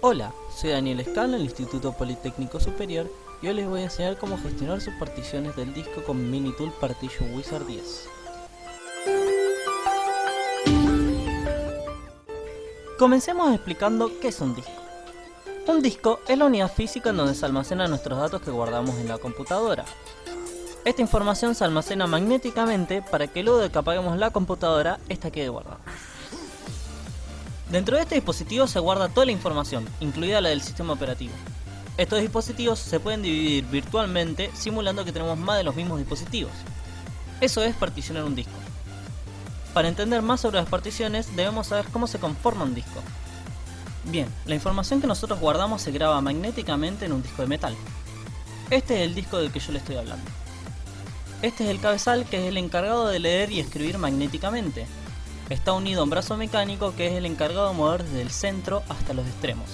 Hola, soy Daniel Escala del Instituto Politécnico Superior y hoy les voy a enseñar cómo gestionar sus particiones del disco con Minitool Partition Wizard 10. Comencemos explicando qué es un disco. Un disco es la unidad física en donde se almacenan nuestros datos que guardamos en la computadora. Esta información se almacena magnéticamente para que luego de que apaguemos la computadora, esta quede guardada. Dentro de este dispositivo se guarda toda la información, incluida la del sistema operativo. Estos dispositivos se pueden dividir virtualmente simulando que tenemos más de los mismos dispositivos. Eso es particionar un disco. Para entender más sobre las particiones debemos saber cómo se conforma un disco. Bien, la información que nosotros guardamos se graba magnéticamente en un disco de metal. Este es el disco del que yo le estoy hablando. Este es el cabezal, que es el encargado de leer y escribir magnéticamente. Está unido a un brazo mecánico que es el encargado de mover desde el centro hasta los extremos.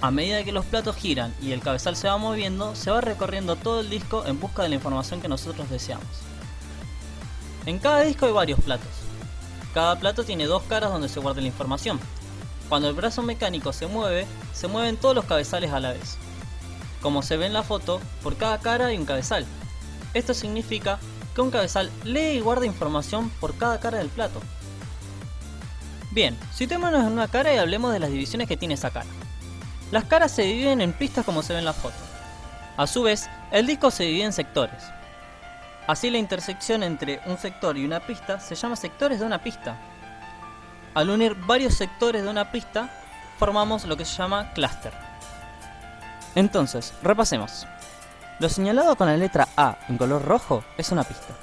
A medida que los platos giran y el cabezal se va moviendo, se va recorriendo todo el disco en busca de la información que nosotros deseamos. En cada disco hay varios platos. Cada plato tiene dos caras donde se guarda la información. Cuando el brazo mecánico se mueven todos los cabezales a la vez. Como se ve en la foto, por cada cara hay un cabezal. Esto significa que un cabezal lee y guarda información por cada cara del plato. Bien, situémonos en una cara y hablemos de las divisiones que tiene esa cara. Las caras se dividen en pistas como se ve en la foto. A su vez, el disco se divide en sectores. Así la intersección entre un sector y una pista se llama sectores de una pista. Al unir varios sectores de una pista, formamos lo que se llama clúster. Entonces, repasemos. Lo señalado con la letra A en color rojo es una pista.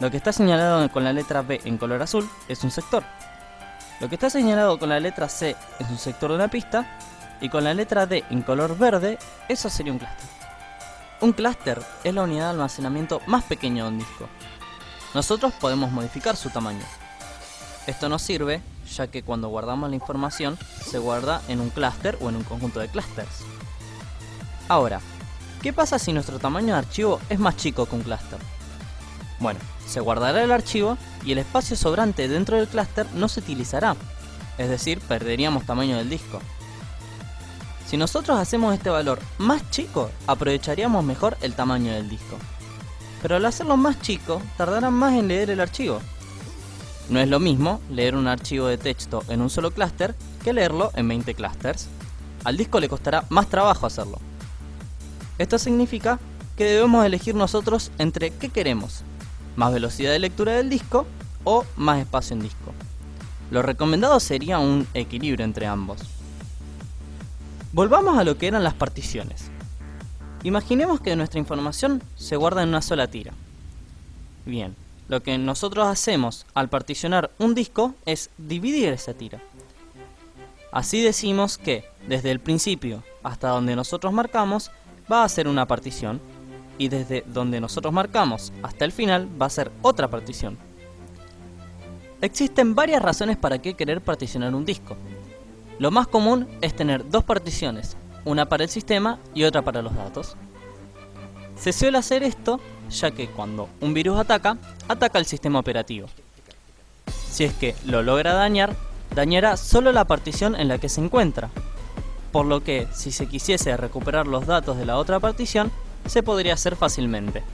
Lo que está señalado con la letra B en color azul es un sector. Lo que está señalado con la letra C es un sector de una pista, y con la letra D en color verde, eso sería un clúster. Un clúster es la unidad de almacenamiento más pequeña de un disco. Nosotros podemos modificar su tamaño. Esto nos sirve, ya que cuando guardamos la información, se guarda en un clúster o en un conjunto de clústeres. Ahora, ¿qué pasa si nuestro tamaño de archivo es más chico que un clúster? Bueno, se guardará el archivo y el espacio sobrante dentro del clúster no se utilizará, es decir, perderíamos tamaño del disco. Si nosotros hacemos este valor más chico, aprovecharíamos mejor el tamaño del disco. Pero al hacerlo más chico, tardará más en leer el archivo. No es lo mismo leer un archivo de texto en un solo clúster que leerlo en 20 clústeres. Al disco le costará más trabajo hacerlo. Esto significa que debemos elegir nosotros entre qué queremos: más velocidad de lectura del disco o más espacio en disco. Lo recomendado sería un equilibrio entre ambos. Volvamos a lo que eran las particiones. Imaginemos que nuestra información se guarda en una sola tira. Bien, lo que nosotros hacemos al particionar un disco es dividir esa tira. Así decimos que desde el principio hasta donde nosotros marcamos va a ser una partición, y desde donde nosotros marcamos hasta el final va a ser otra partición. Existen varias razones para qué querer particionar un disco. Lo más común es tener dos particiones, una para el sistema y otra para los datos. Se suele hacer esto ya que cuando un virus ataca el sistema operativo. Si es que lo logra dañar, dañará solo la partición en la que se encuentra, por lo que si se quisiese recuperar los datos de la otra partición, se podría hacer fácilmente.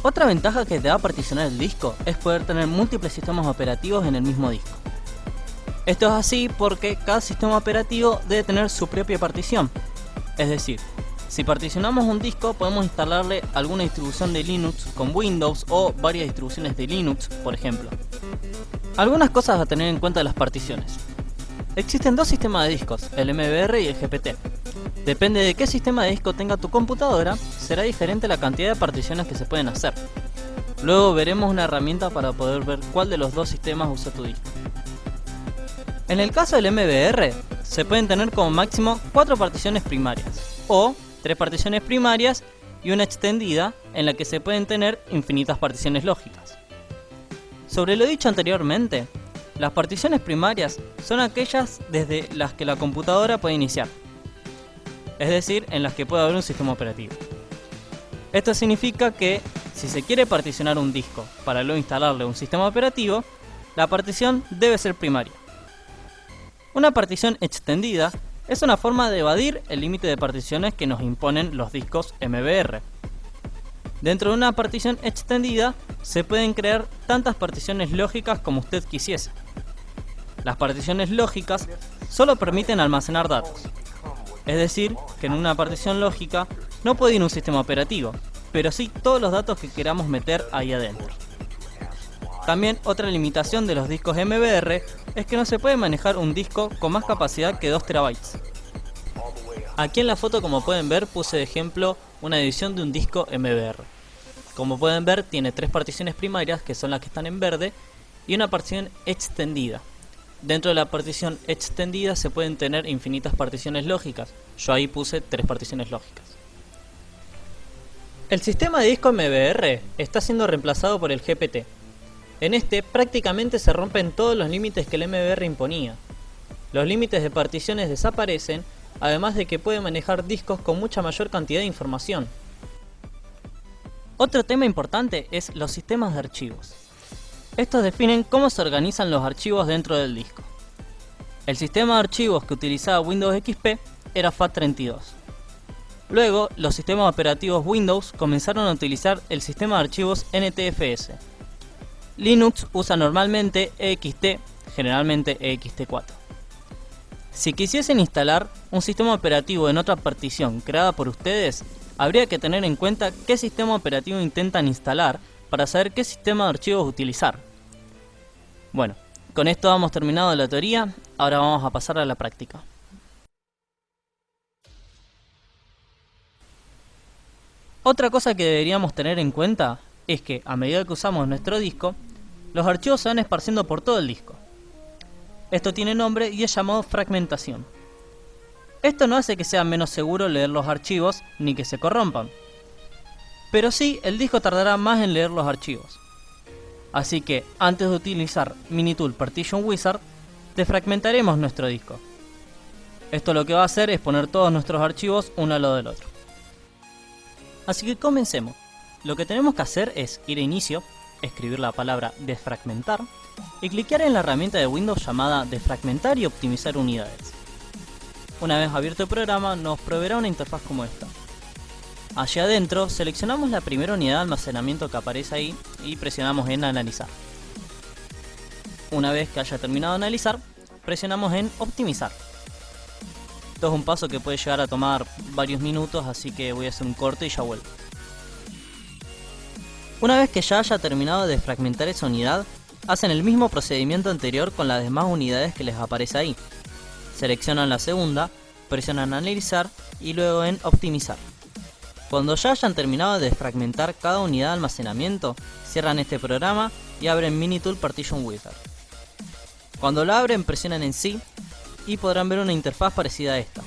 Otra ventaja que te da particionar el disco es poder tener múltiples sistemas operativos en el mismo disco. Esto es así porque cada sistema operativo debe tener su propia partición. Es decir, si particionamos un disco podemos instalarle alguna distribución de Linux con Windows o varias distribuciones de Linux, por ejemplo. Algunas cosas a tener en cuenta de las particiones. Existen dos sistemas de discos, el MBR y el GPT. Depende de qué sistema de disco tenga tu computadora, será diferente la cantidad de particiones que se pueden hacer. Luego veremos una herramienta para poder ver cuál de los dos sistemas usa tu disco. En el caso del MBR, se pueden tener como máximo 4 particiones primarias, o 3 particiones primarias y una extendida en la que se pueden tener infinitas particiones lógicas. Sobre lo dicho anteriormente, las particiones primarias son aquellas desde las que la computadora puede iniciar, es decir, en las que puede haber un sistema operativo. Esto significa que si se quiere particionar un disco para luego instalarle un sistema operativo, la partición debe ser primaria. Una partición extendida Es una forma de evadir el límite de particiones que nos imponen los discos MBR. Dentro de una partición extendida se pueden crear tantas particiones lógicas como usted quisiese. Las particiones lógicas solo permiten almacenar datos. Es decir, que en una partición lógica no puede ir un sistema operativo, pero sí todos los datos que queramos meter ahí adentro. También otra limitación de los discos MBR es que no se puede manejar un disco con más capacidad que 2 TB. Aquí en la foto, como pueden ver, puse de ejemplo una división de un disco MBR. Como pueden ver, tiene 3 particiones primarias, que son las que están en verde, y una partición extendida. Dentro de la partición extendida se pueden tener infinitas particiones lógicas. Yo ahí puse 3 particiones lógicas. El sistema de disco MBR está siendo reemplazado por el GPT. En este prácticamente se rompen todos los límites que el MBR imponía. Los límites de particiones desaparecen, además de que puede manejar discos con mucha mayor cantidad de información. Otro tema importante es los sistemas de archivos. Estos definen cómo se organizan los archivos dentro del disco. El sistema de archivos que utilizaba Windows XP era FAT32. Luego, los sistemas operativos Windows comenzaron a utilizar el sistema de archivos NTFS. Linux usa normalmente EXT, generalmente ext4. Si quisiesen instalar un sistema operativo en otra partición creada por ustedes, habría que tener en cuenta qué sistema operativo intentan instalar para saber qué sistema de archivos utilizar. Bueno, con esto hemos terminado la teoría, ahora vamos a pasar a la práctica. Otra cosa que deberíamos tener en cuenta es que a medida que usamos nuestro disco, los archivos se van esparciendo por todo el disco. Esto tiene nombre y es llamado fragmentación. Esto no hace que sea menos seguro leer los archivos ni que se corrompan, pero sí el disco tardará más en leer los archivos. Así que antes de utilizar Minitool Partition Wizard, defragmentaremos nuestro disco. Esto lo que va a hacer es poner todos nuestros archivos uno al lado del otro. Así que comencemos. Lo que tenemos que hacer es ir a inicio, escribir la palabra defragmentar y clicar en la herramienta de Windows llamada defragmentar y optimizar unidades. Una vez abierto el programa nos proveerá una interfaz como esta. Allí adentro seleccionamos la primera unidad de almacenamiento que aparece ahí y presionamos en analizar. Una vez que haya terminado de analizar, presionamos en optimizar. Esto es un paso que puede llegar a tomar varios minutos, así que voy a hacer un corte y ya vuelvo. Una vez que ya haya terminado de fragmentar esa unidad, hacen el mismo procedimiento anterior con las demás unidades que les aparece ahí. Seleccionan la segunda, presionan analizar y luego en optimizar. Cuando ya hayan terminado de fragmentar cada unidad de almacenamiento, cierran este programa y abren Minitool Partition Wizard. Cuando lo abren, presionan en sí y podrán ver una interfaz parecida a esta.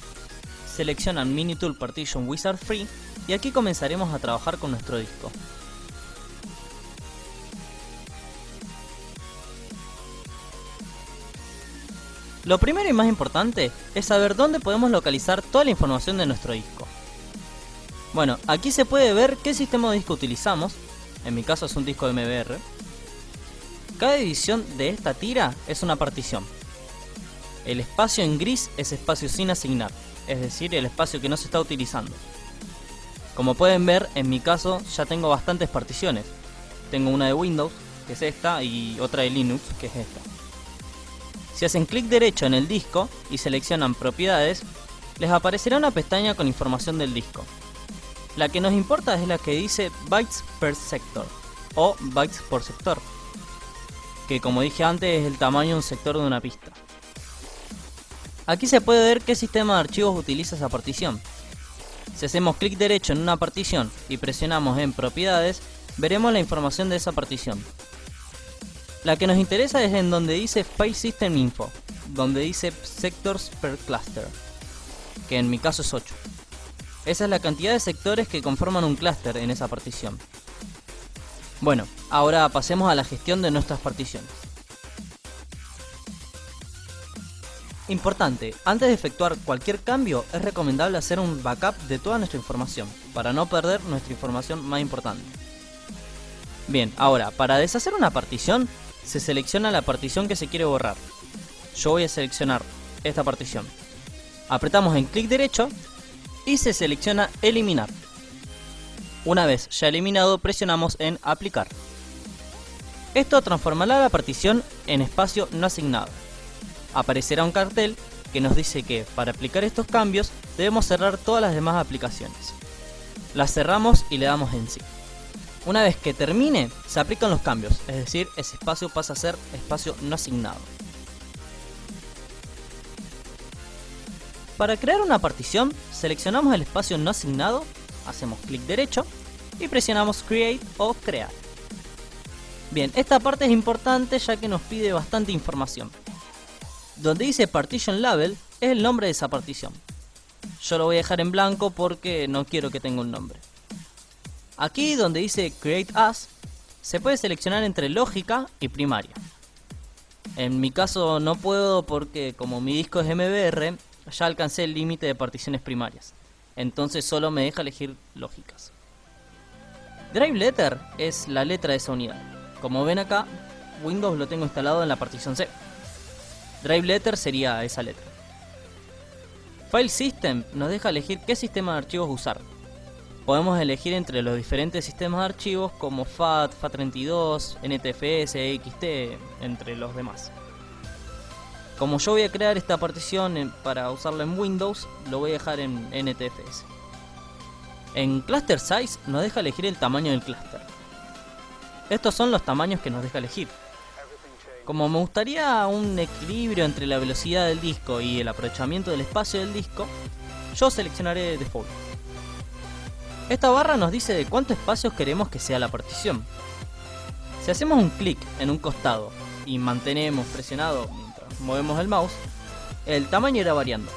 Seleccionan Minitool Partition Wizard Free y aquí comenzaremos a trabajar con nuestro disco. Lo primero y más importante es saber dónde podemos localizar toda la información de nuestro disco. Bueno, aquí se puede ver qué sistema de disco utilizamos, en mi caso es un disco de MBR. Cada división de esta tira es una partición. El espacio en gris es espacio sin asignar, es decir, el espacio que no se está utilizando. Como pueden ver, en mi caso ya tengo bastantes particiones. Tengo una de Windows, que es esta, y otra de Linux, que es esta. Si hacen clic derecho en el disco y seleccionan propiedades, les aparecerá una pestaña con información del disco. La que nos importa es la que dice bytes per sector o bytes por sector, que como dije antes es el tamaño de un sector de una pista. Aquí se puede ver qué sistema de archivos utiliza esa partición. Si hacemos clic derecho en una partición y presionamos en propiedades, veremos la información de esa partición. La que nos interesa es en donde dice File System Info, donde dice Sectors per Cluster, que en mi caso es 8. Esa es la cantidad de sectores que conforman un clúster en esa partición. Bueno, ahora pasemos a la gestión de nuestras particiones. Importante, antes de efectuar cualquier cambio es recomendable hacer un backup de toda nuestra información, para no perder nuestra información más importante. Bien, ahora, para deshacer una partición, se selecciona la partición que se quiere borrar. Yo voy a seleccionar esta partición. Apretamos en clic derecho y se selecciona eliminar. Una vez ya eliminado, presionamos en aplicar. Esto transformará la partición en espacio no asignado. Aparecerá un cartel que nos dice que para aplicar estos cambios debemos cerrar todas las demás aplicaciones. Las cerramos y le damos en sí. Una vez que termine, se aplican los cambios, es decir, ese espacio pasa a ser espacio no asignado. Para crear una partición, seleccionamos el espacio no asignado, hacemos clic derecho y presionamos Create o Crear. Bien, esta parte es importante ya que nos pide bastante información. Donde dice Partition Label es el nombre de esa partición. Yo lo voy a dejar en blanco porque no quiero que tenga un nombre. Aquí donde dice Create As, se puede seleccionar entre lógica y primaria. En mi caso no puedo porque como mi disco es MBR, ya alcancé el límite de particiones primarias. Entonces solo me deja elegir lógicas. Drive Letter es la letra de esa unidad. Como ven acá, Windows lo tengo instalado en la partición C. Drive Letter sería esa letra. File System nos deja elegir qué sistema de archivos usar. Podemos elegir entre los diferentes sistemas de archivos como FAT, FAT32, NTFS, XT, entre los demás. Como yo voy a crear esta partición para usarla en Windows, lo voy a dejar en NTFS. En Cluster Size nos deja elegir el tamaño del clúster. Estos son los tamaños que nos deja elegir. Como me gustaría un equilibrio entre la velocidad del disco y el aprovechamiento del espacio del disco, yo seleccionaré Default. Esta barra nos dice de cuántos espacios queremos que sea la partición. Si hacemos un clic en un costado y mantenemos presionado mientras movemos el mouse, el tamaño irá variando.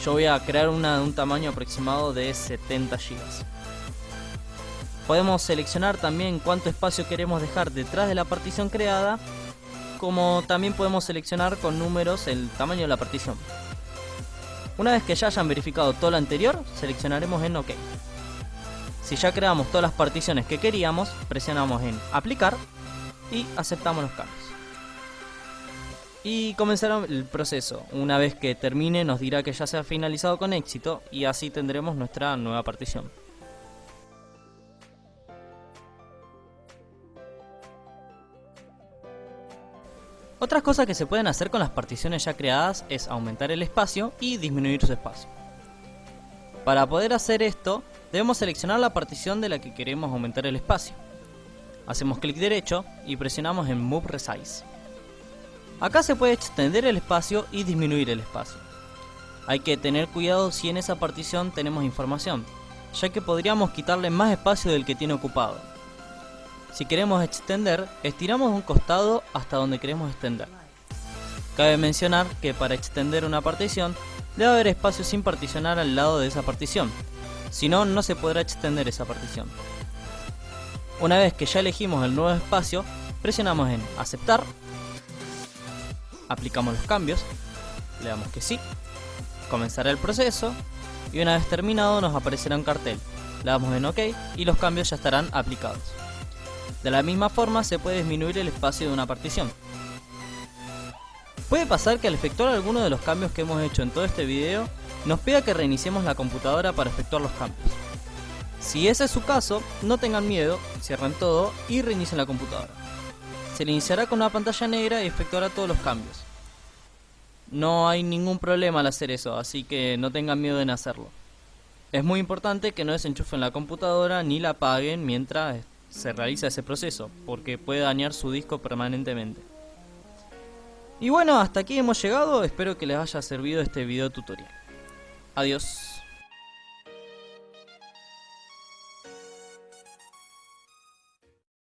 Yo voy a crear una de un tamaño aproximado de 70 GB. Podemos seleccionar también cuánto espacio queremos dejar detrás de la partición creada, como también podemos seleccionar con números el tamaño de la partición. Una vez que ya hayan verificado todo lo anterior, seleccionaremos en OK. Si ya creamos todas las particiones que queríamos, presionamos en aplicar y aceptamos los cambios. Y comenzará el proceso. Una vez que termine nos dirá que ya se ha finalizado con éxito y así tendremos nuestra nueva partición. Otras cosas que se pueden hacer con las particiones ya creadas es aumentar el espacio y disminuir su espacio. Para poder hacer esto, debemos seleccionar la partición de la que queremos aumentar el espacio. Hacemos clic derecho y presionamos en Move Resize. Acá se puede extender el espacio y disminuir el espacio. Hay que tener cuidado si en esa partición tenemos información, ya que podríamos quitarle más espacio del que tiene ocupado. Si queremos extender, estiramos un costado hasta donde queremos extender. Cabe mencionar que para extender una partición, debe haber espacio sin particionar al lado de esa partición, si no, no se podrá extender esa partición. Una vez que ya elegimos el nuevo espacio, presionamos en aceptar, aplicamos los cambios, le damos que sí, comenzará el proceso y una vez terminado nos aparecerá un cartel, le damos en OK y los cambios ya estarán aplicados. De la misma forma se puede disminuir el espacio de una partición. Puede pasar que al efectuar alguno de los cambios que hemos hecho en todo este video, nos pida que reiniciemos la computadora para efectuar los cambios. Si ese es su caso, no tengan miedo, cierren todo y reinicien la computadora. Se le iniciará con una pantalla negra y efectuará todos los cambios. No hay ningún problema al hacer eso, así que no tengan miedo en hacerlo. Es muy importante que no desenchufen la computadora ni la apaguen mientras se realiza ese proceso, porque puede dañar su disco permanentemente. Y bueno, hasta aquí hemos llegado, espero que les haya servido este video tutorial. Adiós.